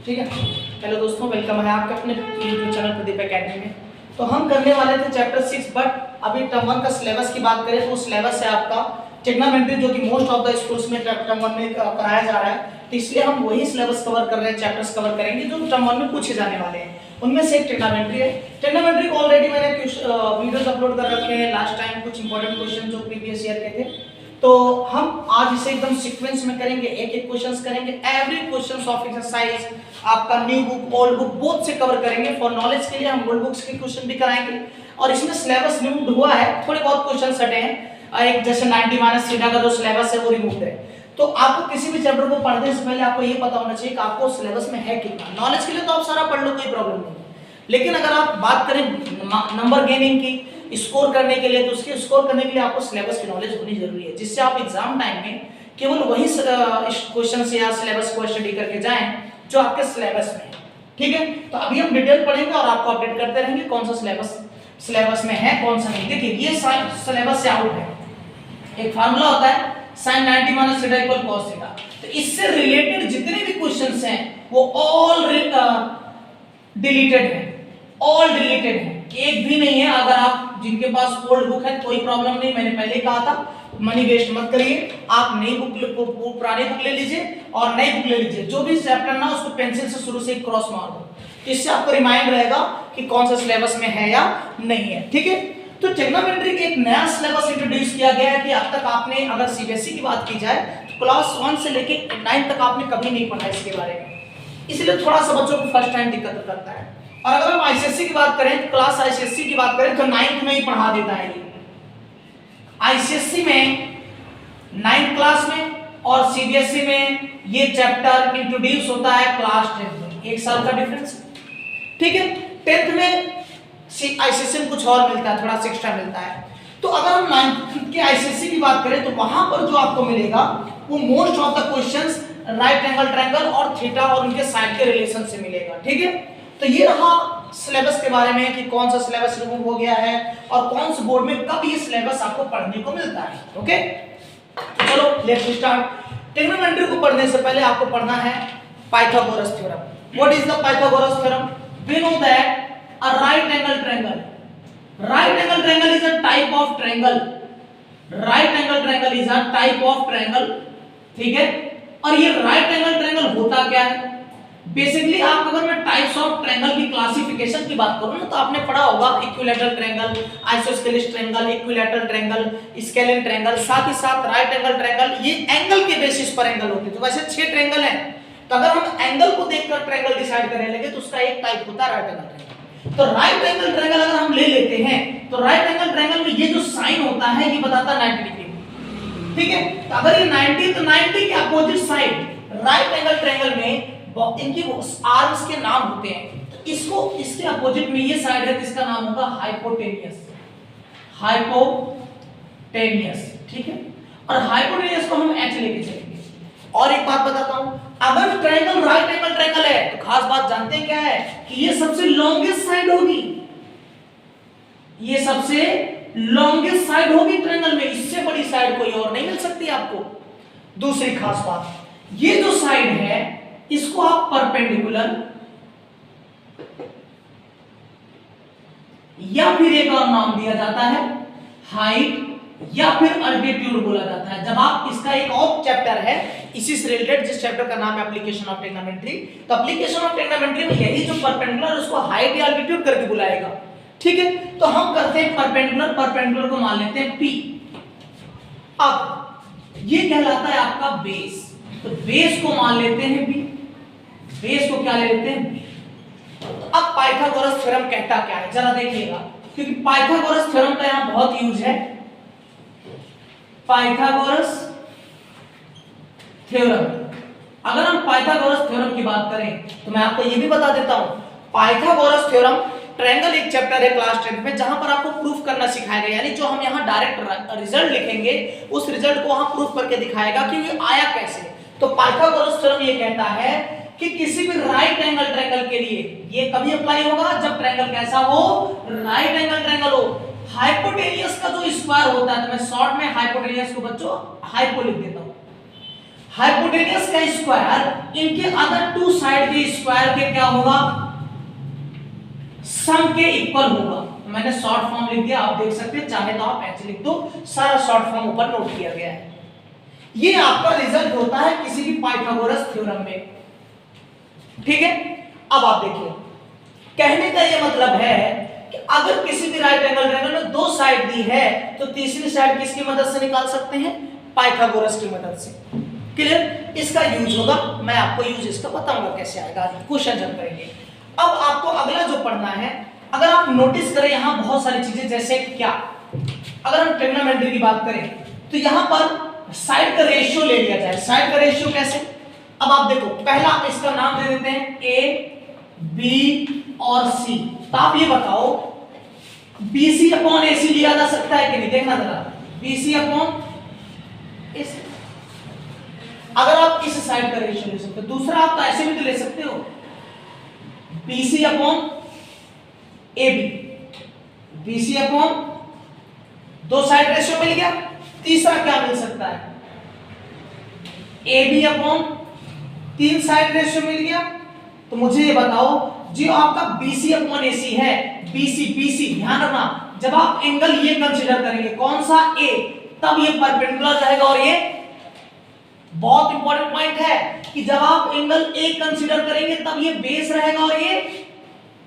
ठीक है। हेलो दोस्तों, वेलकम है आपका अपने यूट्यूब चैनल प्रदीप एकेडमी में। तो हम करने वाले थे चैप्टर 6, बट अभी टर्म 1 का सिलेबस की बात करें तो सिलेबस है आपका ट्रिग्नोमेट्री, जो कि मोस्ट ऑफ द स्कूल्स में टर्म 1 में कराया जा रहा है। तो इसलिए हम वही सिलेबस कवर कर रहे हैं, चैप्टर्स कवर करेंगे जो टर्म 1 में पूछे जाने वाले हैं। उनमें से एक ट्रिग्नोमेट्री है। ट्रिग्नोमेट्री को ऑलरेडी मैंने कुछ वीडियोस अपलोड कर रखे हैं लास्ट टाइम, कुछ इंपॉर्टेंट क्वेश्चन जो प्रीवियस ईयर के थे। तो हम आज इसे एकदम सीक्वेंस में करेंगे, एक एक क्वेश्चंस करेंगे। एवरी क्वेश्चंस ऑफ एक्सरसाइज आपका new book old book both से कवर करेंगे। फॉर नॉलेज के लिए हम ओल्ड बुक्स के क्वेश्चन भी कराएंगे और इसमें सिलेबस रिमूव हुआ है, थोड़े बहुत क्वेश्चन हटे हैं। एक जैसे 90 - थीटा का जो सिलेबस है वो रिमूव है। तो आपको किसी भी चैप्टर को पढ़ने से पहले आपको ये पता होना चाहिए कि आपको सिलेबस में है कितना। नॉलेज के लिए तो आप सारा पढ़ लो, कोई प्रॉब्लम नहीं, लेकिन अगर आप बात करें नंबर गेनिंग की, स्कोर करने के लिए, तो उसके स्कोर करने के लिए आपको सिलेबस की नॉलेज होनी जरूरी है, जिससे आप एग्जाम टाइम में केवल वही क्वेश्चन से या सिलेबस को स्टडी करके जाएं जो आपके सिलेबस में है। ठीक है, तो अभी हम डिटेल पढ़ेंगे और आपको अपडेट करते रहेंगे कौन सा सिलेबस में है कौन सा नहीं। देखिए ये सिलेबस से आउट है। एक फार्मूला होता है sin 90 - थीटा = cos थीटा। तो इससे रिलेटेड जितने भी क्वेश्चंस हैं वो ऑल डिलीटेड है, ऑल डिलीटेड है, एक भी नहीं है। अगर आप जिनके पास ओल्ड बुक है कोई प्रॉब्लम नहीं, मैंने पहले कहा था मनी वेस्ट मत करिए, आप नई बुक पुरानी बुक ले लीजिए और नई बुक ले लीजिए। जो भी चैप्टर ना उसको पेंसिल से शुरू से क्रॉस मार दो, इससे आपको रिमाइंड रहेगा कि कौन सा सिलेबस में है या नहीं है। ठीक है, तो ट्रिग्नोमेट्री के एक नया सिलेबस इंट्रोड्यूस किया गया है कि अब तक आपने, अगर सीबीएसई की बात की जाए तो क्लास 1 से लेके 9 तक आपने कभी नहीं पढ़ा इसके बारे में, इसलिए थोड़ा सा बच्चों को फर्स्ट टाइम दिक्कत करता है। और अगर हम आईसीएससी की बात करें, क्लास आईसीएससी की बात करें तो 9th में ही पढ़ा देता है ये। आईसीएससी में 9th क्लास में और सीबीएसई में ये चैप्टर इंट्रोड्यूस होता है क्लास 10th में, 1 साल का डिफरेंस। ठीक है, 10th में आईसीएससी में कुछ और मिलता है, थोड़ा सा एक्स्ट्रा मिलता है। तो अगर हम 9th के आईसीएससी की बात करें तो वहां पर जो आपको मिलेगा वो most of the questions right angle triangle और थीटा और उनके साइड के रिलेशन से मिलेगा। ठीक है, तो ये रहा सिलेबस के बारे में कि कौन सा सिलेबस रिमूव हो गया है और कौन से बोर्ड में कब ये सिलेबस आपको पढ़ने को मिलता है। ओके, तो चलो लेट्स स्टार्ट। ट्रिग्नोमेट्री को पढ़ने से पहले आपको पढ़ना है Pythagoras theorem. What is the Pythagoras theorem? We know that a right angle triangle is a type of triangle, right angle triangle is a type of triangle। ठीक है, और ये right angle triangle होता क्या है? बेसिकली आप अगर मैं टाइप्स ऑफ ट्रायंगल की क्लासिफिकेशन की बात करूं ना तो आपने पढ़ा होगा equilateral triangle, isosceles triangle, equilateral triangle, scalene triangle, साथ ही साथ राइट एंगल ट्रायंगल। ये एंगल के बेसिस पर एंगल होते हैं। तो वैसे 6 ट्रायंगल हैं, तो अगर हम एंगल को देखकर ट्रायंगल डिसाइड करने लगे तो उसका एक टाइप होता है राइट एंगल ट्रायंगल। तो राइट एंगल ट्रायंगल अगर हम ले लेते हैं तो राइट एंगल ट्रायंगल में ये जो साइन होता है ये बताता है 90 डिग्री। ठीक है, तो अगर ये 90 तो 90 के opposite side right angle triangle में इनकी आर्म्स के नाम होते हैं। तो इसको, इसके अपोजिट में ये साइड है जिसका नाम होगा हाइपोटेनियस, हाइपोटेनियस। ठीक है, और हाइपोटेनियस को हम एच लेके चलेंगे। और एक बात बताता हूं, अगर ट्रायंगल राइट एंगल ट्रायंगल है तो खास बात जानते हैं क्या है कि ये सबसे लॉन्गेस्ट साइड होगी, ये सबसे लॉन्गेस्ट साइड होगी ट्रायंगल में, इससे बड़ी साइड कोई और नहीं मिल सकती आपको। दूसरी खास बात, ये जो साइड है इसको आप परपेंडिकुलर या फिर एक और नाम दिया जाता है हाइट या फिर अल्टीट्यूड बोला जाता है। जब आप, इसका एक और चैप्टर है इसी से रिलेटेड, जिस चैप्टर का नाम है एप्लीकेशन ऑफ ट्रिग्नोमेट्री। तो एप्लीकेशन ऑफ ट्रिग्नोमेट्री में यही जो परपेंडिकुलर उसको हाइट या अल्टीट्यूड करके बुलाएगा। ठीक है, तो हम करते हैं परपेंडिकुलर को मान लेते हैं P। अब ये कहलाता है आपका बेस, तो बेस को मान लेते हैं B, बेस को क्या ले लेते हैं B। तो अब पाइथागोरस थ्योरम कहता क्या है जरा देखिएगा, क्योंकि पाइथागोरस थ्योरम का यहां बहुत यूज है। पाइथागोरस थ्योरम, अगर हम पाइथागोरस थ्योरम की बात करें तो मैं आपको यह भी बता देता हूं, पाइथागोरस थ्योरम ट्रायंगल एक चैप्टर है क्लास 10 में जहां पर आपको प्रूफ करना सिखाएगा। यानी जो हम यहां डायरेक्ट रिजल्ट लिखेंगे उस रिजल्ट को वहां प्रूफ करके दिखाएगा कि ये आया कैसे। तो पाइथागोरस थ्योरम ये कहता है कि किसी भी राइट एंगल ट्रायंगल के लिए ये कभी अप्लाई होगा जब ट्रायंगल कैसा हो, राइट एंगल ट्रायंगल हो। हाइपोटेनियस का जो स्क्वायर होता है, तो मैं शॉर्ट में हाइपोटेनियस को बच्चों हाइपो लिख देता हूं। हाइपोटेनियस का स्क्वायर इनके अदर टू साइड के स्क्वायर के क्या होगा, सम के इक्वल होगा। मैंने शॉर्ट फॉर्म लिख दिया, आप देख सकते हैं, चाहे तो आप ऐसे लिख दो, सारा शॉर्ट फॉर्म ऊपर नोट किया गया है। ये आपका रिजल्ट होता है किसी भी पाइथागोरस थ्योरम में, ठीक है। अब आप देखिए, कहने का ये मतलब है कि अगर किसी भी राइट एंगल ट्रायंगल में दो साइड दी है तो तीसरी साइड किसकी मदद से निकाल सकते हैं, पाइथागोरस की मदद से। क्लियर, इसका यूज होगा, मैं आपको यूज इसका बताऊंगा कैसे आएगा, क्वेश्चन जब करेंगे। अब आपको अगला जो पढ़ना है, अगर आप नोटिस करें यहां बहुत सारी चीजें, जैसे क्या, अगर हम ट्रिग्नोमेट्री की बात करें तो यहां पर साइड का रेशियो ले लिया जाए। साइड का रेशियो कैसे, अब आप देखो, पहला इसका नाम दे देते हैं ए, बी और सी। तो आप ये बताओ BC अपॉन AC लिया जा सकता है कि नहीं, देखना जरा, BC अपॉन AC। अगर आप इस साइड का रेशियो ले सकते हो, दूसरा आप तो ऐसे भी तो ले सकते हो, BC upon AB, BC upon दो साइड रेशियो मिल गया। तीसरा क्या मिल सकता है, AB अपॉन तीन साइड रेशियो मिल गया। तो मुझे ये बताओ, जो आपका BC अपॉन AC है, BC ध्यान रखना, जब आप एंगल ये कंसीडर करेंगे, कौन सा A, तब ये परपेंडिकुलर रहेगा, और ये बहुत इंपॉर्टेंट पॉइंट है कि जब आप एंगल A कंसीडर करेंगे तब ये बेस रहेगा और ये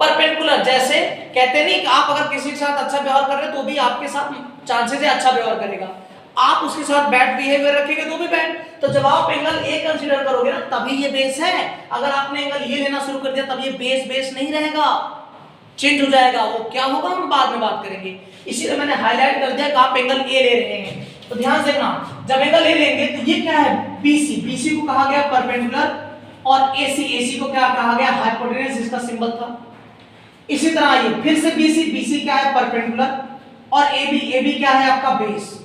परपेंडिकुलर। जैसे कहते नहीं कि आप अगर किसी के साथ अच्छा व्यवहार कर रहे हैं तो भी आपके साथ चांसेस है अच्छा व्यवहार करेगा, आप उसके साथ बैड बिहेवियर रखेंगे तो भी बैड। तो जब आप एंगल ए कंसीडर करोगे ना तभी ये बेस है, अगर आपने एंगल ये लेना शुरू कर दिया तब ये बेस नहीं रहेगा, चेंज हो जाएगा। वो क्या होगा हम बाद में बात करेंगे, इसीलिए मैंने हाईलाइट कर दिया कि आप एंगल ए ले रहे हैं। तो ध्यान से देखना, जब एंगल ए लेंगे तो ये क्या है, BC को कहा गया परपेंडिकुलर, और AC को क्या कहा गया, हाइपोटेन्यूज, इसका सिंबल था। इसी तरह ये फिर से BC क्या है, परपेंडिकुलर, और AB क्या है आपका बेस।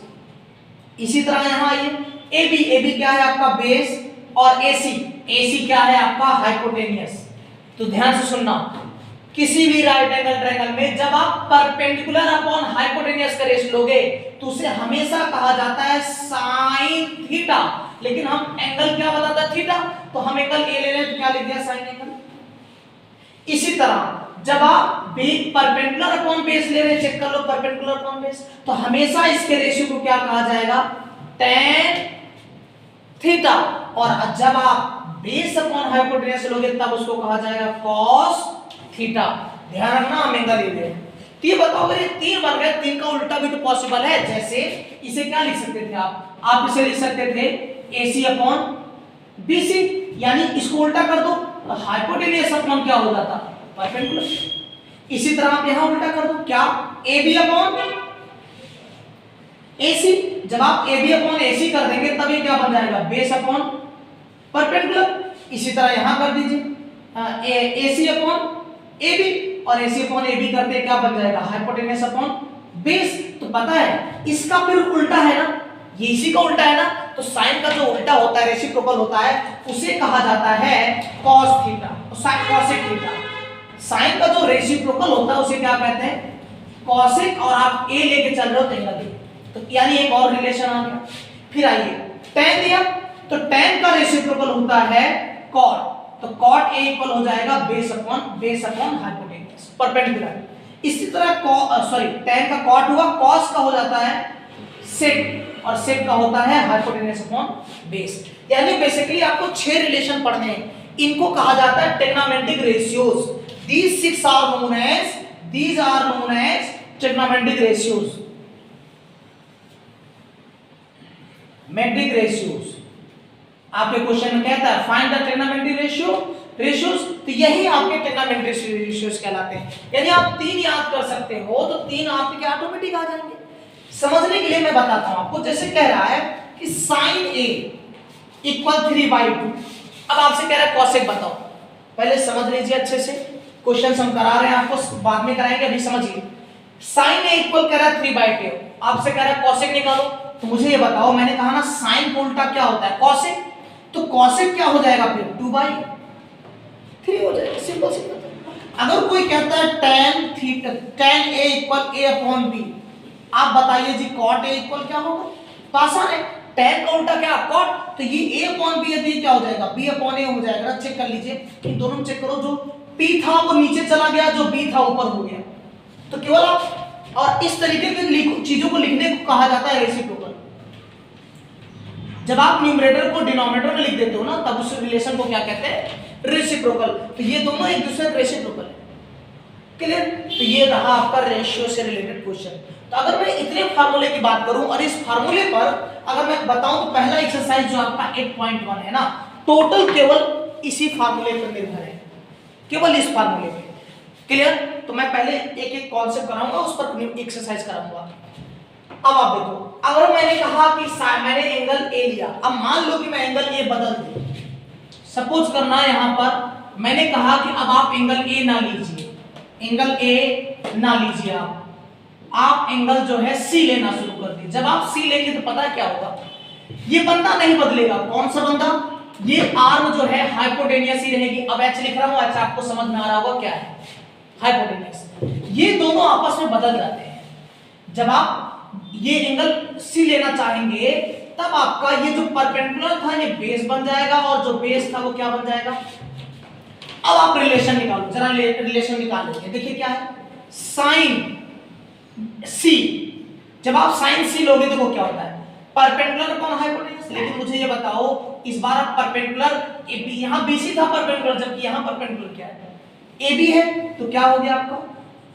इसी तरह यहां आइए, AB क्या है आपका बेस, और AC क्या है आपका हाइपोटेनियस। तो ध्यान से सुनना, किसी भी राइट एंगल ट्रायंगल में जब आप परपेंडिकुलर अपॉन हाइपोटेनियस का रेशियो लोगे तो उसे हमेशा कहा जाता है साइन थीटा, लेकिन हम एंगल क्या बताता है, थीटा। तो हम एंगल ए ले लें तो क्या लिख दिया, साइन एंगल। इसी तरह जब आप परपेंडिकुलर अपॉन बेस ले रहे हैं, चेक कर लो, परपेंडिकुलर अपॉन बेस, तो हमेशा इसके रेशियो को क्या कहा जाएगा, tan थीटा। और जब आप बेस अपॉन हाइपोटेन्यूज लोगे तब उसको कहा जाएगा cos थीटा। ध्यान रखना, हम एंगल ले रहे हैं। तो ये बताओ, अगर ये 3 बन गए, 3 का उल्टा भी तो पॉसिबल है। जैसे इसे क्या लिख सकते थे आप इसे लिख सकते थे AC अपॉन BC, यानी इसको उल्टा कर दो तो हाइपोटेन्यूज अपॉन क्या हो जाता, परपेंडिकुलर। इसी तरह आप यहां उल्टा कर दो, क्या, AB अपॉन AC। जब आप AB अपॉन AC कर देंगे तब ये क्या बन जाएगा, बेस अपॉन परपेंडिकुलर। इसी तरह यहां कर दीजिए AC अपॉन AB, और AC अपॉन AB करते क्या बन जाएगा, हाइपोटेन्यूज अपॉन बेस। तो पता है इसका फिर उल्टा है ना, ये इसी का उल्टा है ना, तो साइन का जो उल्टा होता है, रेसिप्रोकल होता है, उसे कहा जाता है cos theta, cosec theta. Sine का जो रेसिप्रोकल होता है उसे क्या कहते हैं, cosec, और आप A लेके चल रहे हो तो एंगल B, तो यानी एक और रिलेशन आ गया। फिर आइए tan दिया, तो tan का रेसिप्रोकल होता है cot, तो cot A इक्वल हो जाएगा बेस अपॉन हाइपोटेन्यूज, परपेंडिकुलर। इसी तरह tan का cot हुआ, cos का हो जाता है sec, और sec का होता है हाइपोटेन्यूज अपॉन बेस। यानी बेसिकली आपको 6 रिलेशन पढ़ने हैं, इनको कहा जाता है trigonometric ratios. These 6 are known as trigonometric ratios, metric ratios। आपके क्वेश्चन में कहता है फाइंड द ट्रिग्नोमेट्रिक रेशियोज, तो यही आपके ट्रिग्नोमेट्रिक रेशियोज कहलाते हैं। यदि आप 3 याद कर सकते हो तो 3 आपके ऑटोमेटिक आ जाएंगे। समझने के लिए मैं बताता हूं आपको, जैसे कह रहा है कि sin A इक्वल 3/2। अब आपसे कह रहा है cosec बताओ, पहले समझ लीजिए अच्छे से, क्वेश्चन हम करा रहे हैं आपको, बाद में कराएंगे, अभी समझिए। sin A इक्वल कह रहा है 3/2, आपसे कह रहा है cosec निकालो। तो मुझे ये बताओ, मैंने कहा ना sin का उल्टा क्या होता है, cosec, तो cosec क्या हो जाएगा फिर, 2/3 हो जाएगा, सिंपल। अगर कोई कहता है tan A equal A upon B, आप बताइए जी cot A इक्वल क्या होगा, तो आसान है, tan का उल्टा क्या cot, तो ये a अपॉन b है तो ये क्या हो जाएगा b अपॉन a हो जाएगा ना। चेक कर लीजिए इन दोनों में, चेक करो जो p था वो नीचे चला गया, जो b था ऊपर हो गया। तो केवल आप, और इस तरीके की चीजों को लिखने को कहा जाता है रेसिप्रोकल। जब आप न्यूमरेटर को डिनोमिनेटर में लिख देते हो ना, तब उस रिलेशन को क्या कहते हैं, रेसिप्रोकल। तो ये दोनों एक दूसरे के रेसिप्रोकल है। क्लियर? तो ये रहा आपका रेशियो से रिलेटेड क्वेश्चन। तो अगर मैं इतने फार्मूले की बात करूं और इस फार्मूले पर अगर मैं बताऊं तो पहला एक्सरसाइज जो आपका 8.1 है ना, टोटल केवल इसी फार्मूले पर निर्भर है, केवल इस फार्मूले पे। क्लियर? तो मैं पहले एक एक कॉन्सेप्ट कराऊंगा, उस पर एक्सरसाइज कराऊंगा। अब आप देखो, अगर मैंने कहा कि मैंने एंगल ए लिया, अब मान लो कि मैं एंगल ए बदल दूं, सपोज करना यहां पर मैंने कहा कि अब आप एंगल ए ना लीजिए, एंगल ए ना लीजिए, आप एंगल जो है सी लेना शुरू कर दीजिए। जब आप सी लेंगे तो पता क्या होगा, ये बंदा नहीं बदलेगा। कौन सा बंदा? ये आर्म जो है हाइपोटेनियस ही रहेगी। अब एच लिख रहा हूं, एच आपको समझ में आ रहा होगा क्या है, हाइपोटेनियस। ये दोनों आपस में बदल जाते हैं। जब आप ये एंगल सी लेना चाहेंगे तब आपका ये जो परपेंडिकुलर था ये बेस बन जाएगा, और जो बेस था वो क्या बन जाएगा। अब आप रिलेशन निकालो, जरा रिलेशन निकाल लेते हैं। देखिए क्या है, साइन सी, जब आप साइन सी लोगे तो वो क्या होता है, परपेंडिकुलर अपॉन हाइपोटेन्यूज। लेकिन मुझे ये बताओ, इस बार आप परपेंडिकुलर यहां बीसी था परपेंडिकुलर, जबकि यहां परपेंडिकुलर क्या है, एबी है, तो क्या हो गया आपका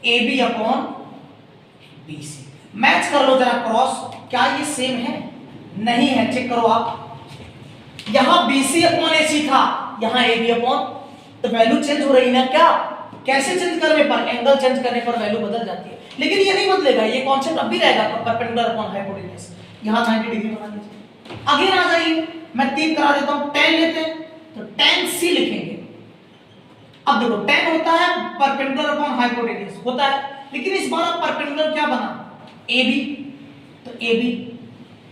एबी अपॉन बीसी। मैच कर लो जरा क्रॉस, क्या ये सेम है? नहीं है। चेक करो आप, यहां BC अपॉन AC था, यहां AB अपॉन, तो वैल्यू चेंज हो रही ना। क्या, कैसे चेंज करने पर, एंगल चेंज करने पर वैल्यू बदल जाती है। लेकिन ये नहीं बदलेगा, ये कॉन्सेप्ट अब भी रहेगा, परपेंडिकुलर अपॉन हाइपोटेन्यूज। यहां 90 डिग्री बना लीजिए। अगेन आ जाइए, मैं 3 करा देता हूं, tan लेते हैं तो tan C लिखेंगे। अब देखो tan होता है परपेंडिकुलर अपॉन हाइपोटेन्यूज होता है, लेकिन इस बार अब परपेंडिकुलर क्या बना, AB, तो AB,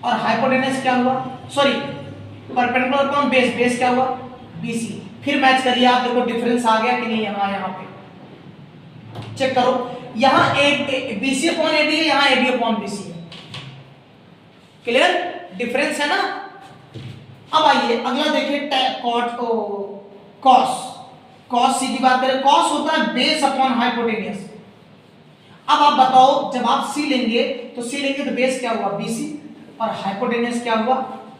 और हाइपोटेन्यूज क्या हुआ, sorry perpendicular upon base, base क्या हुआ BC। फिर मैच करिए आप, देखो डिफरेंस आ गया कि नहीं। यहां पे चेक करो, यहां BC अपॉन AB है, यहां AB अपॉन BC है। क्लियर? डिफरेंस है ना। अब आइए अगला देखिए, cos C की बात करें, cos होता है बेस अपॉन हाइपोटेन्यूज। अब आप बताओ, जब आप C लेंगे तो C लेंगे तो बेस क्या हुआ BC, और हाइपोटेन्यूज क्या हुआ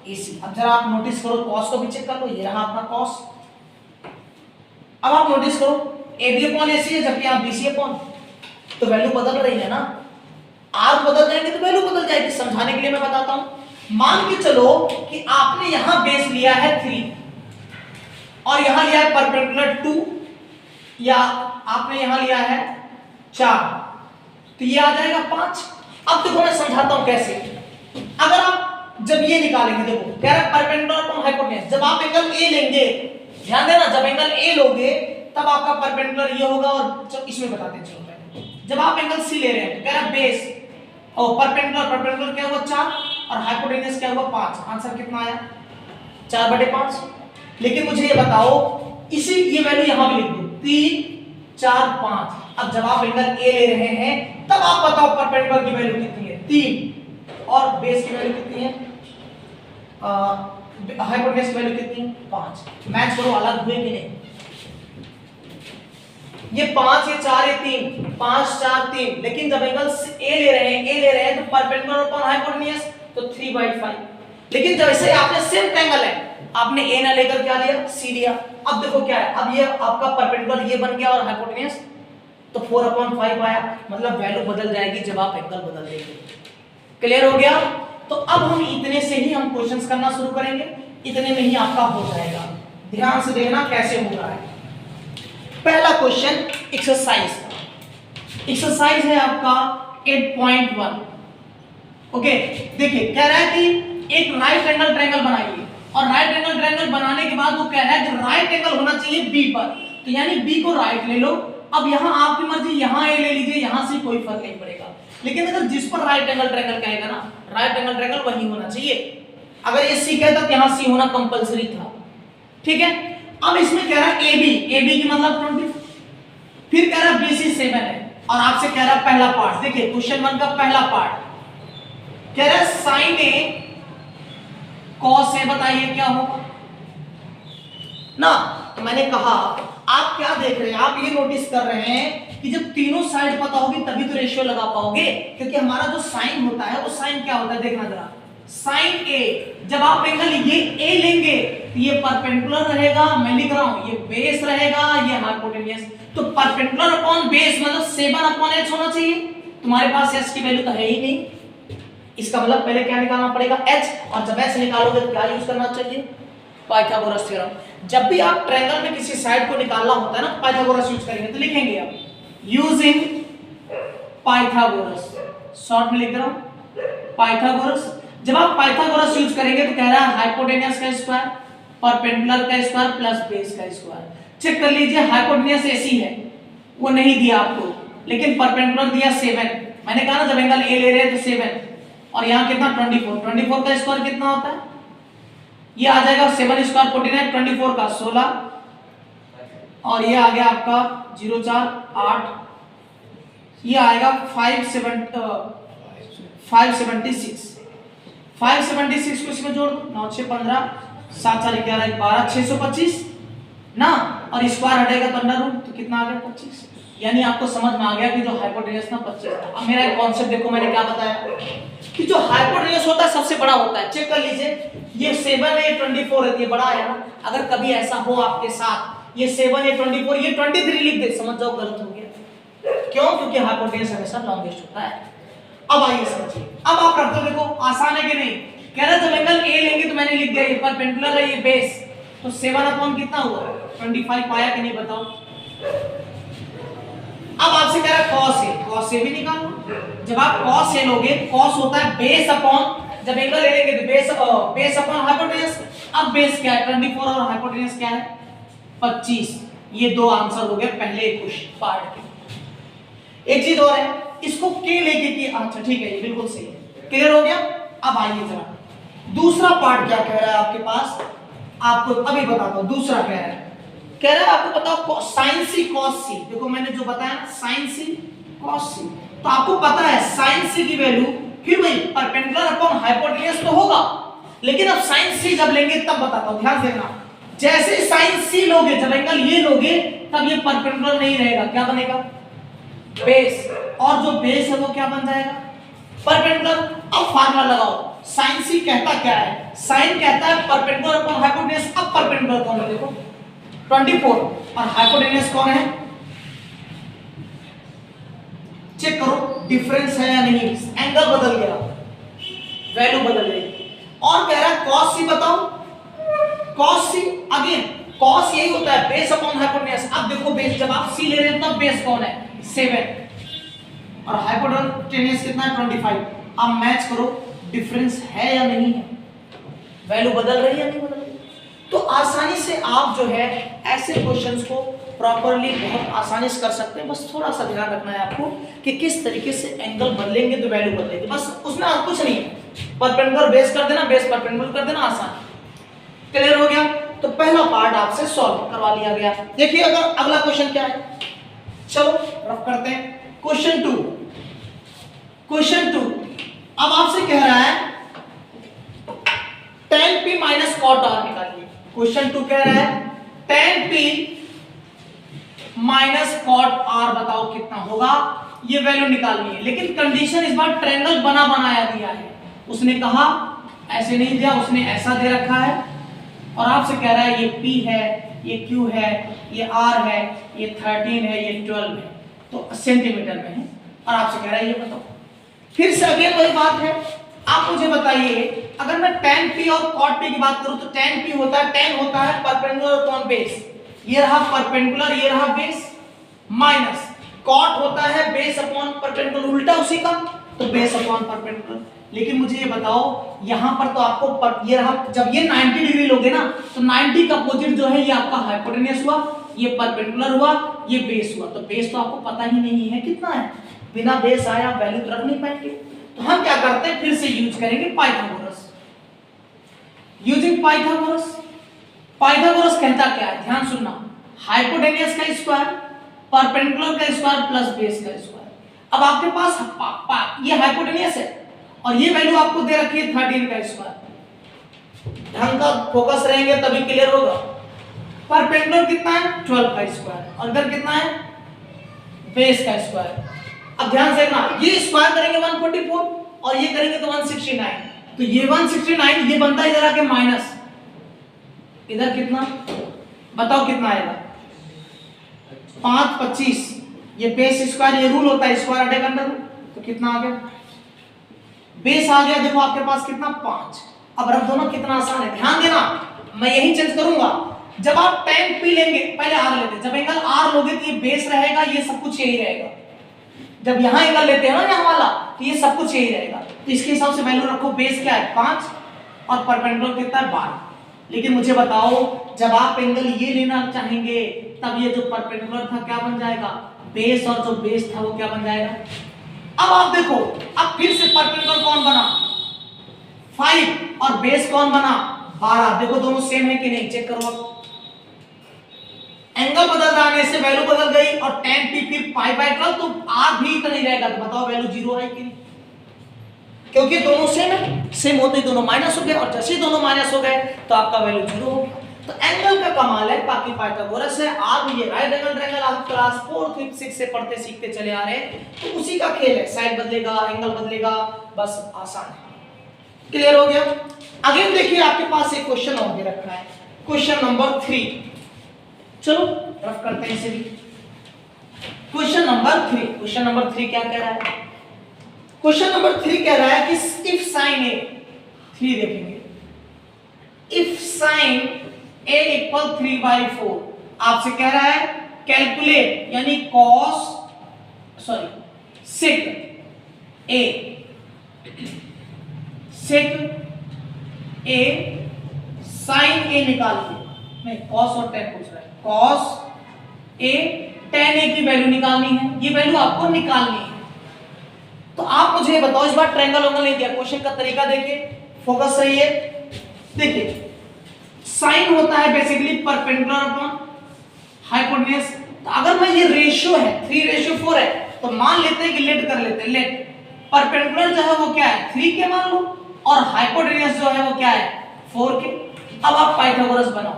AC। अब जरा आप नोटिस करो, cos को भी चेक कर लो, ये रहा आपका cos। अब आप नोटिस करो, AB अपॉन AC है, जबकि यहाँ BC अपॉन, तो वैल्यू बदल रही है ना। R बदल जाएंगे तो वैल्यू बदल जाएगी। समझाने के लिए मैं बताता हूं, मान के चलो कि आपने यहां बेस लिया है 3 और यहां लिया है परपेंडिकुलर 2, या आपने यहां लिया है 4, तो ये आ जाएगा 5। अब देखो मैं समझाता हूं कैसे। अगर आप जब ये निकालेंगे, देखो कह रहा है परपेंडिकुलर अपॉन हाइपोटेन्यूज, जब आप एंगल ए लेंगे, ध्यान देना, जब एंगल ए लोगे तब आपका परपेंडिकुलर ये होगा। और इसमें बताते हैं, चलो पहले जब आप एंगल सी ले रहे हैं तो कह रहा है बेस और परपेंडिकुलर क्या हुआ 4 और हाइपोटेन्यूज क्या हुआ 5। आंसर कितना आया 4/5। लेकिन मुझे ये बताओ, इसी ये वैल्यू यहां भी लिख दो, 3 4 5। अब जब आप एंगल ए ले रहे हैं तब आप बताओ परपेंडिकुलर की वैल्यू कितनी है 3, और बेस की वैल्यू कितनी है, हाइपोटेन्यूज की वैल्यू कितनी है 5। मैच करो, अलग हुए कि नहीं। ये 5 ये 4 ये 3, 5 4 3। लेकिन जब एंगल ए ले रहे हैं तो परपेंडिकुलर अपॉन हाइपोटेन्यूज तो 3/5। लेकिन जैसे आपने सेम ट्रायंगल है, आपने ए ना लेकर क्या लिया सी लिया। अब देखो क्या है, अब ये आपका परपेंडिकुलर ये बन गया और हाइपोटेन्यूज तो 4/5 आया। मतलब वैल्यू बदल जाएगी जब आप एंगल बदल देंगे। क्लियर हो गया? तो अब हम इतने से ही हम क्वेश्चंस करना शुरू करेंगे, इतने में ही आपका हो जाएगा। ध्यान से देखना कैसे हो रहा है। पहला क्वेश्चन एक्सरसाइज है आपका 8.1। ओके, देखिए कह रहा है कि एक राइट एंगल ट्रायंगल बनाइए, और राइट एंगल ट्रायंगल बनाने के बाद वो कह रहा है कि राइट एंगल होना चाहिए बी पर, तो यानी बी को राइट ले लो। अब यहां आपकी मर्जी, यहां ए ले लीजिए, यहां से कोई फर्क नहीं पड़ेगा। लेकिन अगर जिस पर राइट एंगल ट्रायंगल कहेगा ना, राइट एंगल ट्रायंगल वही होना चाहिए। अगर ये सी कहता तो यहां सी होना कंपलसरी था, ठीक है। अब इसमें कह रहा है AB की मतलब 20, फिर कह रहा है BC 7 है, और आपसे कह रहा है पहला पार्ट। देखिए क्वेश्चन 1 का पहला पार्ट कह रहा है साइन A cos A बताइए क्या होगा ना। तो मैंने कहा आप क्या देख रहे हैं, आप ये नोटिस कर रहे हैं कि जब तीनों साइड पता होगी तभी तो रेशियो लगा पाओगे, क्योंकि हमारा जो साइन होता है वो साइन क्या होता है देखना जरा, साइन ए। जब आप एंगल ये ए लेंगे तो ये परपेंडिकुलर रहेगा, मैं लिख रहा हूं ये बेस रहेगा, ये हाइपोटेन्यूज। तो परपेंडिकुलर अपॉन बेस मतलब 7/h होना चाहिए। तुम्हारे पास h की वैल्यू तो है ही नहीं, इसका मतलब पहले क्या निकालना पड़ेगा h, और जब h निकालोगे तो क्या यूज करना चाहिए, पाइथागोरस थ्योरम। जब भी आप ट्रायंगल में किसी साइड को निकालना होता है ना पाइथागोरस यूज करेंगे, तो लिखेंगे आप यूजिंग पाइथागोरस, शॉर्ट में लिख रहा हूं पाइथागोरस। जब आप पाइथागोरस यूज करेंगे तो कह रहा है हाइपोटेन्यूज का स्क्वायर, परपेंडिकुलर का स्क्वायर प्लस बेस का स्क्वायर। चेक कर लीजिए हाइपोटेन्यूज ऐसी है, वो नहीं दिया आपको, लेकिन परपेंडिकुलर दिया 7। मैंने कहा ना जब एंगल ए ले रहे हैं तो 7, और यहाँ कितना 24 का स्क्वायर कितना होता है, ये आ जाएगा 7 स्क्वायर 49, 24 का 16, और ये आ गया आपका 0 4 8, ये आएगा 576 को इसमें जोड़ दो, 9 6 15 7 4 11 12 625 ना, और स्क्वायर हटेगा तो अंडर रूट, तो कितना आ गया 25। यानी आपको समझ में आ गया कि जो हाइपोटेन्यूज ना 25 था। अब मेरा एक कॉन्सेप्ट देखो, मैंने क्या बताया कि जो हाइपोटेन्यूज होता है सबसे बड़ा होता है। चेक कर लीजिए ये 7 है 24 है, ये बड़ा है ना। अगर कभी ऐसा हो आपके साथ ये 7 है 24, ये 23 लिख दे, समझ जाओ गलत हो गया। क्यों? क्योंकि हाइपोटेन्यूज हमेशा लॉन्गेस्ट होता है। अब आइए समझिए, अब आप रख दो, देखो आसान है कि नहीं। कह रहा जब एंगल ए लेंगे तो मैंने लिख दिया ये परपेंडिकुलर है, ये बेस, तो 7 कितना हुआ 25 पाया कि नहीं बताओ। अब आपसे कह रहा है cos A भी निकालो। जब आप cos A लोगे, cos होता है बेस अपॉन, जब एंगल ले लेंगे तो बेस अपॉन हाइपोटेन्यूज। अब बेस क्या है 24 और हाइपोटेन्यूज क्या है 25। ये दो आंसर हो गए पहले क्वेश्चन पार्ट के। एक चीज और है, इसको के लेके की, अच्छा ठीक है ये बिल्कुल सही है, क्लियर हो गया। अब आइए जरा दूसरा पार्ट क्या कह रहा है आपके पास, आपको अभी बताता हूं। दूसरा कह रहा है आपको बताओ साइन सी कॉस सी। देखो मैंने जो बताया ना साइन सी कॉस सी, तो आपको पता है साइन सी की वैल्यू फिर वही परपेंडिकुलर अपॉन हाइपोटेन्यूज तो होगा, लेकिन अब साइन सी जब लेंगे तब बताता हूं, ध्यान देना। जैसे साइन सी लोगे, जब एंगल ये लोगे तब ये परपेंडिकुलर नहीं रहेगा, क्या बनेगा बेस, और जो बेस है वो क्या बन जाएगा परपेंडिकुलर। अब फार्मूला लगाओ, साइन सी कहता क्या है, साइन कहता है परपेंडिकुलर अपॉन हाइपोटेन्यूज। अब परपेंडिकुलर कौन है देखो 24, और हाइपोटेन्यूज कौन है, चेक करो डिफरेंस है या नहीं। एंगल बदल गया, वैल्यू बदल गई। और कह रहा है cos c बताओ, cos c अगेन cos यही होता है बेस अपॉन हाइपोटेन्यूज। अब देखो बेस जब आप c ले रहे हैं तब बेस कौन है 7, और हाइपोटेन्यूज कितना है 25। अब मैच करो डिफरेंस है या नहीं है, वैल्यू बदल रही है या नहीं बदल रही। तो आसानी से आप जो है ऐसे क्वेश्चंस को प्रॉपर्ली बहुत आसानी से कर सकते हैं। बस थोड़ा सा ध्यान रखना है आपको कि किस तरीके से एंगल बदलेंगे तो वैल्यू बदलेगी, बस उसमें और कुछ नहीं है। परपेंडिकुलर बेस कर देना, बेस परपेंडिकुलर कर देना, आसान। क्लियर हो गया। तो पहला पार्ट आपसे सॉल्व करवा लिया गया। देखिए अगर अगला क्वेश्चन क्या है, चलो रफ करते हैं। क्वेश्चन 2 अब आपसे कह रहा है tan p minus cot r निकालिए। क्वेश्चन 2 कह रहा है tan p minus cot r बताओ कितना होगा, ये वैल्यू निकालनी है। लेकिन कंडीशन इस बार ट्रायंगल बना बनाया दिया है, उसने कहा ऐसे नहीं दिया, उसने ऐसा दे रखा है, और आपसे कह रहा है ये p है, ये q है, ये r है, ये 13 है, ये 12 है, तो सेंटीमीटर में है, और आपसे कह रहा है ये बताओ। फिर से अगेन वही बात है, आप मुझे बताइए अगर मैं tan p और cot p की बात करूं तो tan p होता है, tan होता है परपेंडिकुलर अपॉन बेस, ये रहा परपेंडिकुलर, ये रहा बेस, माइनस cot होता है बेस अपॉन परपेंडिकुलर, उल्टा उसी का, तो बेस अपॉन परपेंडिकुलर। लेकिन मुझे ये बताओ यहां पर तो आपको ये रहा, जब ये 90 डिग्री लोगे ना तो 90 का अपोजिट जो है ये आपका हाइपोटेन्यूज हुआ, ये परपेंडिकुलर हुआ, ये बेस हुआ। तो बेस तो आपको पता ही नहीं है कितना है, बिना बेस आया वैल्यू तो रख नहीं पाएंगे। तो हम क्या करते हैं, फिर से यूज करेंगे पाइथागोरस। यूजिंग पाइथागोरस कहता क्या है, ध्यान सुनना, हाइपोटेन्यूज का स्क्वायर, परपेंडिकुलर का स्क्वायर प्लस बेस का स्क्वायर। अब आपके पास ये हाइपोटेन्यूज है और ये वैल्यू आपको दे रखी है 13 का स्क्वायर, ढंग का फोकस रहेंगे तभी क्लियर होगा। परपेंडिकुलर कितना है 12 का स्क्वायर और इधर कितना है बेस का स्क्वायर। अब ध्यान से देखना, ये स्क्वायर करेंगे 144 और ये करेंगे तो 169, तो ये 169 ये बनता है इधर आके माइनस, इधर कितना बताओ कितना आएगा 525, ये बेस स्क्वायर, ये रूल होता है स्क्वायर हटेगा अंडर रूट, तो कितना आ गया बेस आ गया, देखो आपके पास कितना 5। अब रख दो ना, कितना आसान है। ध्यान देना मैं यही चेंज करूंगा, जब आप tan p लेंगे पहले r लेते, जब एंगल r लोगे तो ये बेस रहेगा, ये सब कुछ यही रहेगा। जब यहां एंगल लेते हैं ना यहां वाला, तो ये सब कुछ यही रहेगा, तो इसके हिसाब से वैल्यू रखो। बेस क्या है 5 और परपेंडिकुलर कितना है 12। लेकिन मुझे बताओ जब आप एंगल ये लेना चाहेंगे तब ये जो परपेंडिकुलर था क्या बन जाएगा बेस, और जो बेस था वो क्या बन जाएगा। अब आप देखो, अब फिर से परपेंडिकुलर कौन बना 5 और बेस कौन बना 12। देखो दोनों सेम है कि नहीं, चेक करो। आप एंगल बदल जाने से वैल्यू बदल गई, और tan p फिर π/12 तो r भी इतना ही रहेगा, तो बताओ वैल्यू 0 है कि नहीं, क्योंकि दोनों सेम है, सेम होते ही दोनों माइनस हो गए, और जैसे ही दोनों माइनस हो गए तो आपका वैल्यू 0 हो गया। तो एंगल का कमाल है, बाकी पाइथागोरस है। आप ये राइट एंगल ट्रायंगल आप क्लास 4 5 6 से पढ़ते सीखते चले आ रहे हैं, तो उसी का खेल है, साइड बदलेगा एंगल बदलेगा, बस आसान है। क्लियर हो गया। अगेन देखिए आपके पास एक क्वेश्चन और दे रखा है, क्वेश्चन नंबर 3, चलो रफ करते हैं इसे भी। क्वेश्चन नंबर 3 क्या कह रहा है, क्वेश्चन नंबर 3 कह रहा है कि इफ साइन ए, 3 देखेंगे, इफ साइन a इक्वल 3/4, आपसे कह रहा है कैलकुलेट, यानी सेक a साइन a निकालिए, नहीं कॉस और tan पूछ रहा है, कॉस a tan a की वैल्यू निकालनी है, ये वैल्यू आपको निकालनी है। तो आप मुझे बताओ, इस बार ट्रायंगल वंगल नहीं दिया, क्वेश्चन का तरीका देखिए, फोकस रहिए। देखिए साइन होता है बेसिकली परपेंडिकुलर अपॉन हाइपोटेन्यूज, तो अगर मैं ये रेशियो है 3:4 है, तो मान लेते हैं कि लेट कर लेते हैं, लेट परपेंडिकुलर जो है वो क्या है 3 के मान लो, और हाइपोटेन्यूज जो है वो क्या है 4 के। अब आप पाइथागोरस बनाओ,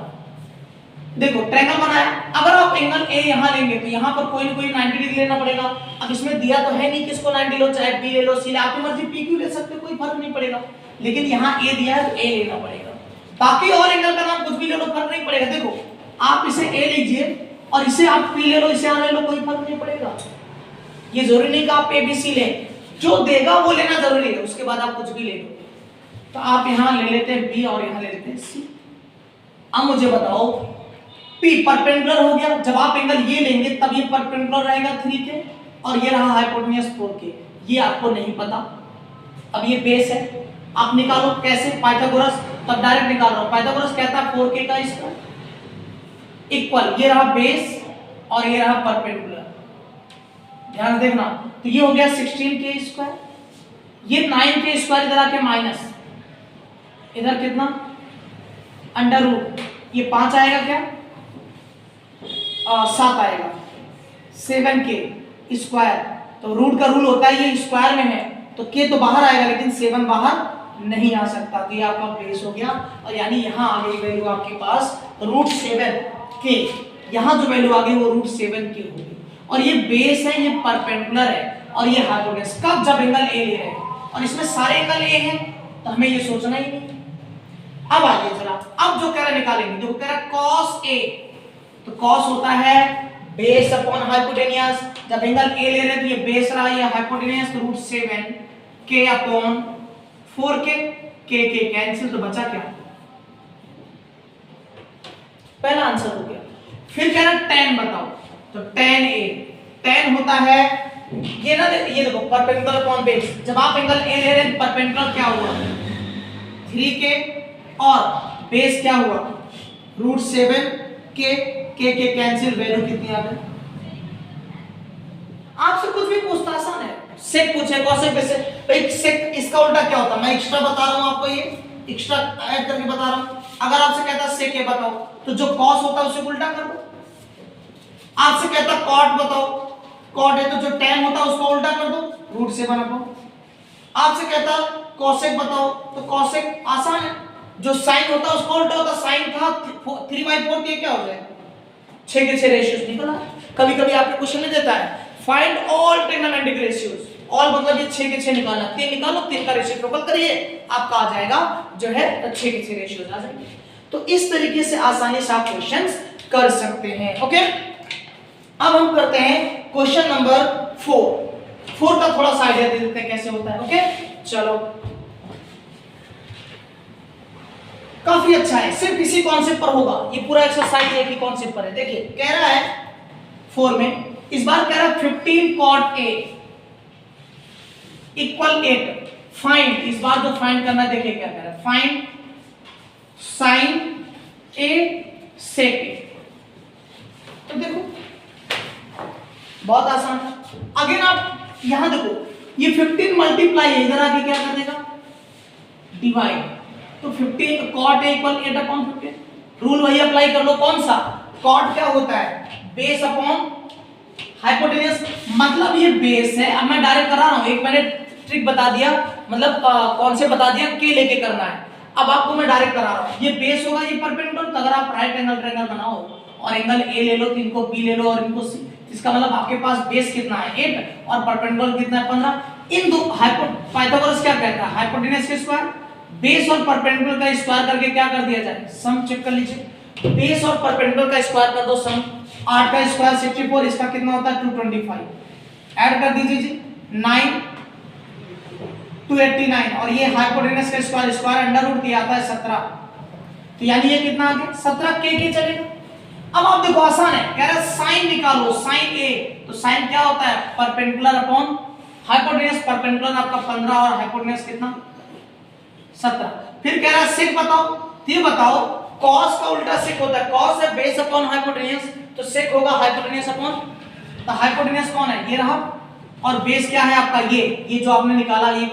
देखो ट्रायंगल बनाया, अगर आप एंगल ए यहां लेंगे तो यहां पर कोई ना कोई 90 डिग्री लेना पड़ेगा। अब इसमें दिया तो है नहीं किसको 90 लो, चाहे बी ले लो, सी ले, आपकी मर्जी, पी क्यू ले सकते, कोई फर्क नहीं पड़ेगा, लेकिन यहां ए दिया है तो ए लेना पड़ेगा। बाकी और एंगल का नाम कुछ भी ले लो, फर्क नहीं पड़ेगा। देखो आप इसे ए लीजिए और इसे आप पी ले लो, इसे आ ले लो, कोई फर्क नहीं पड़ेगा। ये जरूरी नहीं कि आप ए बी सी लें, जो देगा वो लेना जरूरी है, उसके बाद आप कुछ भी ले लो। तो आप यहां ले लेते हैं बी और यहां ले लेते हैं सी। अब मुझे बताओ P परपेंडिकुलर हो गया, जब आप एंगल ये लेंगे तब ये परपेंडिकुलर रहेगा 3 के, और ये रहा हाइपोटेन्यूज 4 के, ये आपको नहीं पता। अब ये बेस है, आप निकालो कैसे, पाइथागोरस, तब डायरेक्ट निकाल रहा हूं। पाइथागोरस कहता है 4k का स्क्वायर इक्वल, ये रहा बेस और ये रहा परपेंडिकुलर, ध्यान देखना, तो ये हो गया 16k स्क्वायर, ये 9k स्क्वायर इधर आके माइनस, इधर कितना अंडर रूट, ये 5 आएगा क्या 7 आएगा, 7k स्क्वायर, तो रूट का रूल होता है ये स्क्वायर में है तो k तो बाहर आएगा, लेकिन 7 बाहर नहीं आ सकता, तो ये आपका बेस हो गया। और यानी यहाँ आ गई वैल्यू आपके पास √7k, यहाँ जो वैल्यू आ गई वो √7k होगी, और ये बेस है, ये परपेंडिकुलर है, और ये हाइपोटेन्यूज, कब जब एंगल ए ले रहे हैं, और इसमें सारे एंगल ए हैं, तो हमें ये सोचना ही नहीं। अब आइए जरा, अब जो कह रहा निकालेंगे, देखो कह रहा cos a, तो cos होता है बेस अपॉन हाइपोटेन्यूज, जब एंगल ए ले रहे हैं तो ये बेस रहा, ये हाइपोटेन्यूज, तो √7k upon 4k, k cancel, तो बचा क्या, पहला आंसर हो गया। फिर कह रहा tan बताओ, तो tan a, tan होता है ये ना, ये देखो परपेंडिकुलर अपॉन बेस, जब आप एंगल ए ले रहे हैं परपेंडिकुलर क्या हुआ 3k, और बेस क्या हुआ √7k, k कैंसिल, वैल्यू कितनी आ गई। आपसे कुछ भी पूछता आसान है, सेक पूछे कॉसेक बेस, भाई सेक इसका उल्टा क्या होता है, मैं एक्स्ट्रा बता रहा हूं आपको, ये एक्स्ट्रा ऐड करके बता रहा हूं। अगर आपसे कहता है सेक ये बताओ, तो जो कॉस होता है उसे उल्टा कर दो। आपसे कहता कॉट बताओ, कॉट है तो जो tan होता है उसको उल्टा कर दो, √7 आपको। आपसे कहता कॉसेक बताओ, तो कॉसेक आसान है, जो साइन होता है उसका उल्टा होता, साइन था 3/4, ये क्या हो जाएगा 6 के 6 रेशियोज निकला। कभी कभी आपको क्वेश्चन में देता है find all trigonometric ratios, all मतलब ये 6 के 6 निकालना, 3 निकालो, 3 का रेसिप्रोकल करिए, आपका आ जाएगा जो है 6 के 6 रेशियोज आ जाएंगे। तो इस तरीके से आसानी से आप क्वेश्चंस कर सकते हैं। ओके, अब हम करते हैं क्वेश्चन नंबर 4 का थोड़ा सा आइडिया दे देते हैं कैसे होता है। ओके चलो, काफी अच्छा है, सिर्फ इसी कॉन्सेप्ट पर होगा, ये पूरा एक्सरसाइज एक ही कॉन्सेप्ट पर है। देखिए कह रहा है 4 में, इस बार कह रहा है 15 cot A इक्वल 8, फाइंड, इस बार जो फाइंड करना है देखिए क्या कह रहा है, find sin A sec A। तो देखो बहुत आसान था। अगेन आप यहां देखो ये 15 मल्टीप्लाई है, इधर आके क्या कर देगा डिवाइड, तो 15 cot A इक्वल 8/15, रूल वही अप्लाई कर लो, कौन सा, cot क्या होता है बेस अपॉन हाइपोटेन्यूस, मतलब ये बेस है। अब मैं डायरेक्ट करा रहा हूं, एक मैंने ट्रिक बता दिया, मतलब कौन से बता दिया के लेके करना है, अब आपको मैं डायरेक्ट करा रहा हूं, ये बेस होगा, ये परपेंडिकुलर, तो अगर आप राइट एंगल ट्रायंगल बनाओ और एंगल ए ले लो तो इनको बी ले लो और इनको सी, इसका मतलब आपके पास बेस कितना है 8 और परपेंडिकुलर कितना है 15। इन दो पाइथागोरस क्या कहता है, हाइपोटेन्यूस के स्क्वायर, बेस और परपेंडिकुलर का स्क्वायर करके क्या कर दिया जाए, सम चेक कर लीजिए, बेस और परपेंडिकुलर का स्क्वायर कर दो सम, 8 का स्क्वायर 64, इसका कितना होता है 225, ऐड कर दीजिए जी 9 289, और ये हाइपोटेन्यूस का स्क्वायर, स्क्वायर अंडर रूट किया आता है 17, तो यानी ये कितना आ गया 17 के चलेगा। अब आप देखो आसान है, कह रहा है साइन निकालो, साइन ए, तो साइन क्या होता है परपेंडिकुलर अपॉन हाइपोटेन्यूस, परपेंडिकुलर आपका 15 और हाइपोटेन्यूस कितना 17। फिर कह रहा है सेक बताओ, तो ये बताओ cos का उल्टा सेक होता है, cos है बेस अपॉन हाइपोटेन्यूस, तो सेक होगा हाइपोटेन्यूस अपॉन, तो हाइपोटेन्यूस कौन है ये रहा, और बेस क्या है आपका ये जो आपने निकाला ये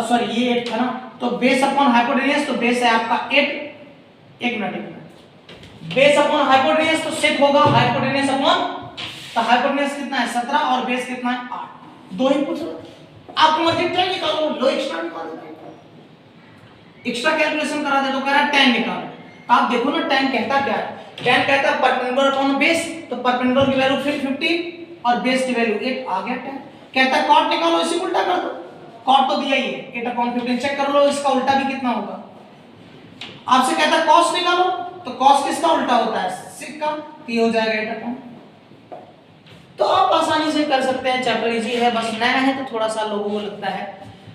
सॉरी ये 8 था ना, तो बेस अपॉन हाइपोटेन्यूस, तो बेस है आपका 8, एक मिनट, बेस अपॉन हाइपोटेन्यूस, तो सेक होगा हाइपोटेन्यूस अपॉन, तो हाइपोटेन्यूस कितना है 17 और बेस कितना है 8, दो ही पूछ लो, आपको मर्जी tan निकालो, लो एक्स्ट्रा निकालो, एक्स्ट्रा कैलकुलेशन करा दे तो कह रहा है tan निकालो, तो आप देखो ना tan कहता क्या है, tan कहता है परपेंडिकुलर अपॉन बेस, तो परपेंडिकुलर की वैल्यू फिर 15 और बेस की वैल्यू 8 आ गया tan। कहता है cot निकालो, इसी को उल्टा कर दो, cot तो दिया ही है 8/15, चेक कर लो इसका उल्टा भी कितना होगा। आपसे कहता है cos निकालो, तो cos किसका उल्टा होता है sec का, तो ये हो जाएगा 8/। तो आप आसानी से कर सकते हैं, चैप्टर इजी है, बस नया है तो थोड़ा सा लोगों को लगता है।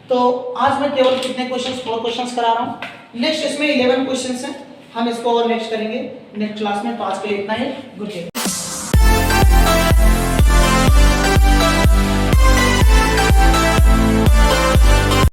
तो आज मैं केवल कितने क्वेश्चंस 4 क्वेश्चंस करा रहा हूं, नेक्स्ट इसमें 11 क्वेश्चंस हैं, हम इसको और नेक्स्ट करेंगे नेक्स्ट क्लास में। तो आज के लिए इतना ही, गुड डे।